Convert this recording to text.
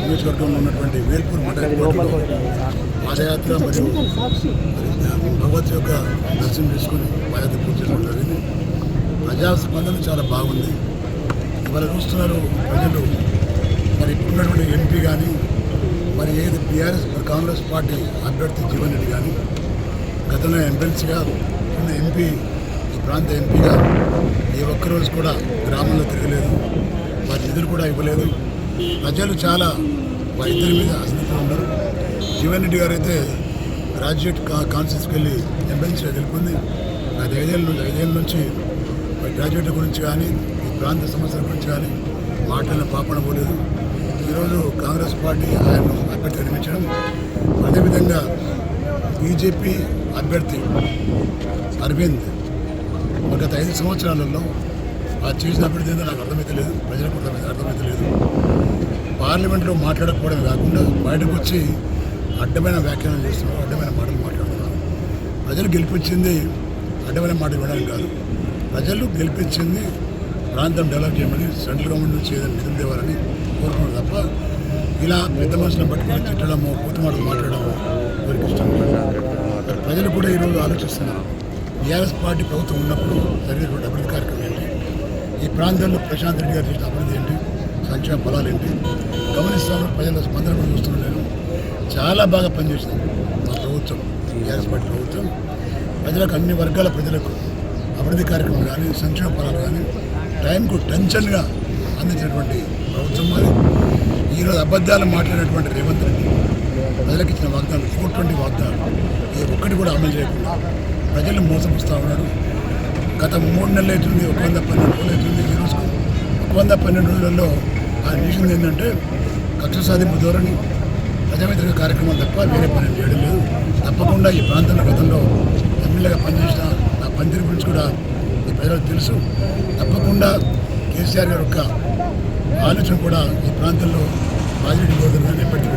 నియోజకవర్గంలో ఉన్నటువంటి వేల్పూర్ మండలంలో పాదయాత్ర మరియు భగవత్ యొక్క దర్శనం చేసుకుని పాదయాత్ర పూర్తి చేసుకోవడం జరిగింది. ప్రజాస్పందన చాలా బాగుంది. ఇవాళ చూస్తున్నారు ప్రజలు మరి ఇప్పుడున్నటువంటి ఎంపీ కానీ మరి ఏది బీఆర్ఎస్ కాంగ్రెస్ పార్టీ అభ్యర్థి జీవన్ రెడ్డి కానీ గతంలో ఎమ్మెల్సీగా ఉన్న ఎంపీ ఈ ప్రాంత ఎంపీగా ఏ ఒక్కరోజు కూడా గ్రామంలో తిరగలేదు, వారి నిధులు కూడా ఇవ్వలేదు. ప్రజలు చాలా వారి ఇద్దరి మీద అసంతృప్తిగా ఉన్నారు. జీవన్ రెడ్డి గారు అయితే గ్రాడ్యుయేట్ కాన్ఫరెన్స్కి వెళ్ళి ఎమ్మెల్సీగా గెలుపొంది అది ఐదేళ్ళ నుంచి గ్రాడ్యుయేట్ల గురించి కానీ ఈ ప్రాంత సమస్యల గురించి కానీ మాట్లాడిన పాపన పోలేదు. ఈరోజు కాంగ్రెస్ పార్టీ ఆయన్ను అభ్యర్థి నియమించడం, అదేవిధంగా బీజేపీ అభ్యర్థి అరవింద్ గత 5 సంవత్సరాలలో ఆ చేసిన అభ్యర్థి ఏందో నాకు అర్థమైతే లేదు, ప్రజలకు అర్థమైతే లేదు. పార్లమెంట్లో మాట్లాడకపోవడం కాకుండా బయటకు వచ్చి అడ్డమైన వ్యాఖ్యానం చేస్తున్నారు, అడ్డమైన మాటలు మాట్లాడుతున్నారు. ప్రజలు గెలిపించింది అడ్డమైన మాటలు వినడానికి కాదు, ప్రజలు గెలిపించింది ప్రాంతం డెవలప్ చేయమని, సెంట్రల్ గవర్నమెంట్ నుంచి ఏదైనా నిధులు తేవాలని కోరుకున్నారు తప్ప ఇలా పెద్ద మనుషులను పట్టుకొని తిట్టడమో పూర్తి మాటలు మాట్లాడమో ఎవరికి ఇష్టం లేదు. ప్రజలు కూడా ఈరోజు ఆలోచిస్తున్నారు. బీఆర్ఎస్ పార్టీ ప్రభుత్వం ఉన్నప్పుడు జరిగినటువంటి అభివృద్ధి కార్యక్రమం ఏంటి, ఈ ప్రాంతంలో ప్రశాంత్ రెడ్డి గారు చేసిన అభివృద్ధి ఏంటి, సంక్షేమ ఫలాలు ఏంటి గమనిస్తాను. ప్రజల స్పందన కూడా చూస్తున్నాను. నేను చాలా బాగా పనిచేసింది మా ప్రభుత్వం, బీఆర్ఎస్ పార్టీ ప్రభుత్వం. ప్రజలకు అన్ని వర్గాల ప్రజలకు అభివృద్ధి కార్యక్రమం కానీ సంక్షేమ ఫలాలు కానీ టైంకు టెన్షన్గా అందించినటువంటి ప్రభుత్వం అది. ఈరోజు అబద్ధాలు మాట్లాడినటువంటి రేవంత్ రెడ్డి ప్రజలకు ఇచ్చిన వాగ్దానం 420 వాగ్దానం ఏ ఒక్కటి కూడా అమలు చేయకుండా ప్రజలను మోసపుస్తూ ఉన్నాడు. గత 3 నెలలు అవుతుంది, 112 రోజులు అవుతుంది. ఈ రోజుకు 112 రోజులలో ఆయన చేసింది ఏంటంటే కక్ష సాధింపు ధోరణి, ప్రజా వ్యతిరేక కార్యక్రమాలు తప్ప వేరే పని చేయడం లేదు. తప్పకుండా ఈ ప్రాంతంలో గతంలో ఎమ్మెల్యేగా పనిచేసిన నా పనితీరు గురించి కూడా ఈ ప్రజలకు తెలుసు. తప్పకుండా కేసీఆర్ గారి యొక్క ఆలోచన కూడా ఈ ప్రాంతంలో రాజకీయ గోధుమ ఎప్పటికీ